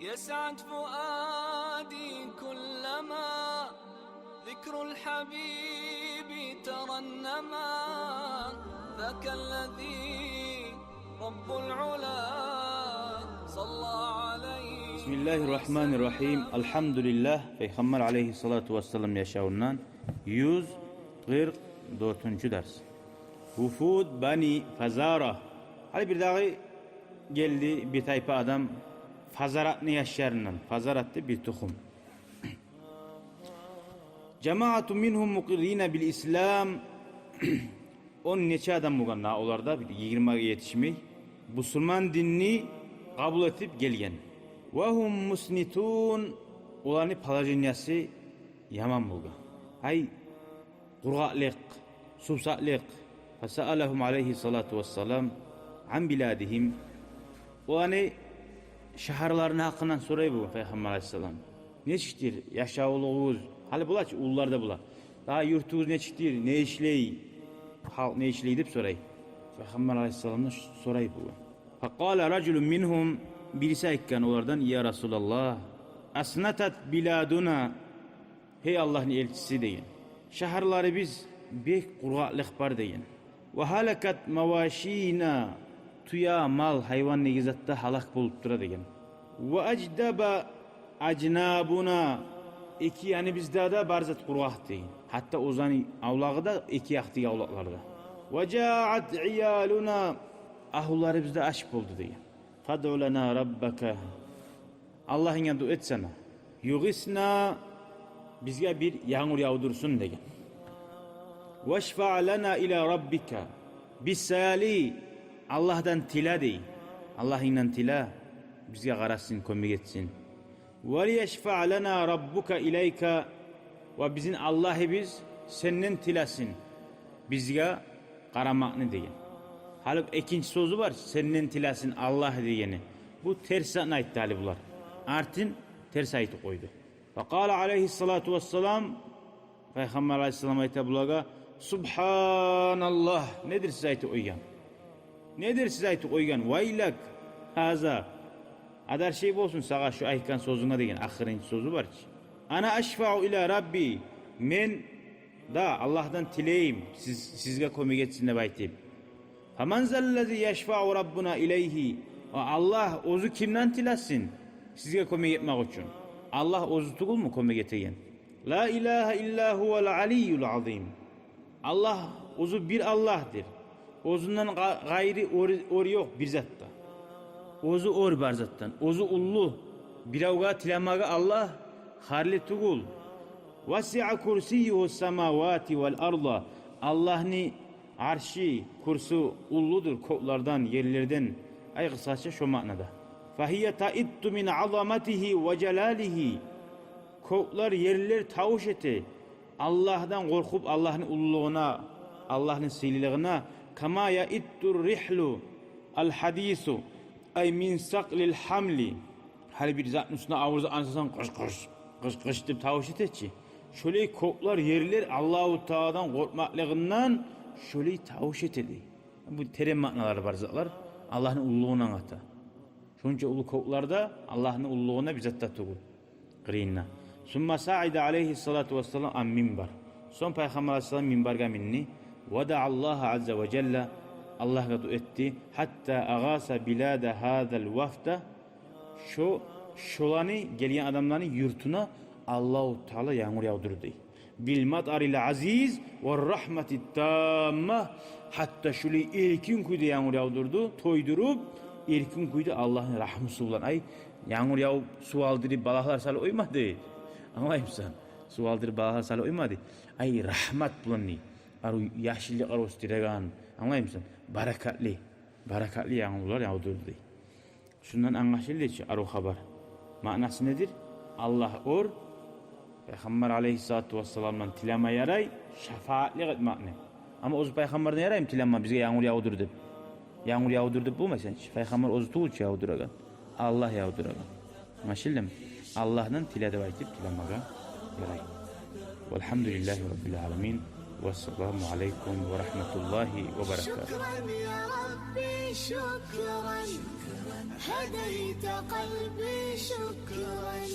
يسعد فؤادي كلما ذكر الحبيب ترنما ذاك الذي رب العلا صلى عليه. Bismillahirrahmanirrahim. Elhamdülillah. Peygamber aleyhissalatu vesselam yaşağından 144. ders. Vufud Bani Fazara. Hadi bir daha geldi bir tayfa adam Fazarat'ını yaşarından. Fazarat'ta bir tohum. Cemaatu minhum mukirrine bil İslam. 10 neçe adam buganna olarda 20'ye yetişmey. Müslüman dinini kabul etip gelgen. Ve hum musnitun. Olarni palajinyası yaman bulgan. Hay qurgaqliq, subsaqliq. Fasalahum aleyhissalatu vesselam an biladihim. Olarni şaharlarının hakkından sorayı bu Peygamber aleyhisselam. Neçiktir yaşauluğuz? Hali bulaç ullarda bula. Daha yurtuğuz neçiktir? Ne işley? Halk ne işley deyip sorayı. Peygamber aleyhisselam'dan sorayı bu. Faqala raculun minhum, birisi ayıkken onlardan, ya Resulallah asnatat biladuna, hey Allah'ın elçisi deyin. Şaharları biz bek qurgaqliq bar deyin. Ve halakat mavaşina, tuya mal hayvan negizatta halak bulup dura deyin. Ve acdaba acnabuna, iki yani bizde de barzat qurgaq deyin. Hatta ozani avlağı da iki yaktığı avlaklarda. Ve caat iyaluna, ahulları bizde aşk oldu deyin. Fad'u lana rabbaka, Allah'ın yanında etsene. Yugisna, bizge bir yağmur yağdursun deyin. Veşfa' lana ila rabbika, bisali, Allah'tan tila deyin. Allah'ın tila bizge qarasın, kömek etsin. Ve yeşfa' lana rabbuka ileyka, ve bizim Allah'ı biz senin tilasın bizge qaramakını deyin. Halbuki ikinci sözü var, senin tilasın Allah diyeni. Bu ters ayet hali bunlar. Artin ters ayeti koydu. Faqala aleyhissalatu vesselam, Peygamber aleyhisselam ayeti bulaga, Subhanallah, nedir siz ayeti oygan? Nedir siz ayeti oygan? Vaylak haza, adar şey olsun sağa şu ayetkan sözüne deyin, ahirinci sözü var ki. Ana aşfa'u ila Rabbi, men da Allah'tan tileyim, sizge kömek etsin de baytayım. Faman zellezi yeşfa'u rabbuna ileyhi, Allah ozu kimden tilasın sizge kömek etmek için? Allah ozu tukul mu kömek eteyen? La ilahe illa huvel aliyyul azim. Allah ozu bir Allah'dır. Ozundan gayri or yok bir zatta. Ozu or bar zattan. Ozu ullu. Biravga tilamaga Allah harli tukul. Vasi'a kursiyyuhu semavati vel arda. Allah'ni arşi, kursu ulludur koklardan, yerlerden. Ay kısaca şu manada. Fahiyye ta'ittu min azamatihi ve celalihi. Koklar, yerler tavuş eti. Allah'tan korkup Allah'ın ulluğuna, Allah'ın sililiğine. Kama ya'ittur rihlu al hadisu. Ay min saklil hamli. Hali bir zatın üstüne avruza ansasan kış deyip tavuş eti. Şöyle koklar, yerler Allah-u Teala'dan korkmaklığından şöyle tavuş etedi. Bu terim manaları var zatlar. Allah'ın ulluğuna ata. Şunca ulu koklarda Allah'ın ulluğuna bizatta tuğul. Qirina. Summa sa'ida aleyhissalatu vesselam an minbar. Son Peygamber aleyhisselam minbarga minni. Vada Allah azze ve celle, Allah'a dua etti. Hatta agasa bilada hadal vafta. Şolani gelen adamların yurtuna Allah-u Teala yağmur yağdırdı. Bil mat'aril aziz ve rahmeti tammah. Hatta şöyle erkin kuydu yağmur yağdırdı. Toydurup erkin kuydu Allah'ın rahmeti olan. Ay yağmur yağıp su aldırıp balaklar salı uymadı. Anlayayım sen. Su aldırıp balaklar salı uymadı. Ay rahmet bulanı. Aru yaşlı aros diregan. Anlayayım sen. Barakatli yağmurlar yağdırdı. Şundan anlaşıldı ki aru haber. Manası nedir? Allah or Peygamber aleyhissalatu vesselam'dan tilama yaray, şefaatlik etmekne. Ama ozu Peygamber'den yarayım tilama bize yağmur yağdır deyip. Yağmur yağdır deyip bu mesela. Peygamber ozu tuğul yağdıragan. Allah yağdıragan. Anlaşıldı mı? Allah'dan tilede baytip tilamaga yaray. Velhamdülillahi Rabbil alemin. Vesselamu aleyküm ve rahmetullahi ve berekatuhu. شكرا هديت قلبي شكرا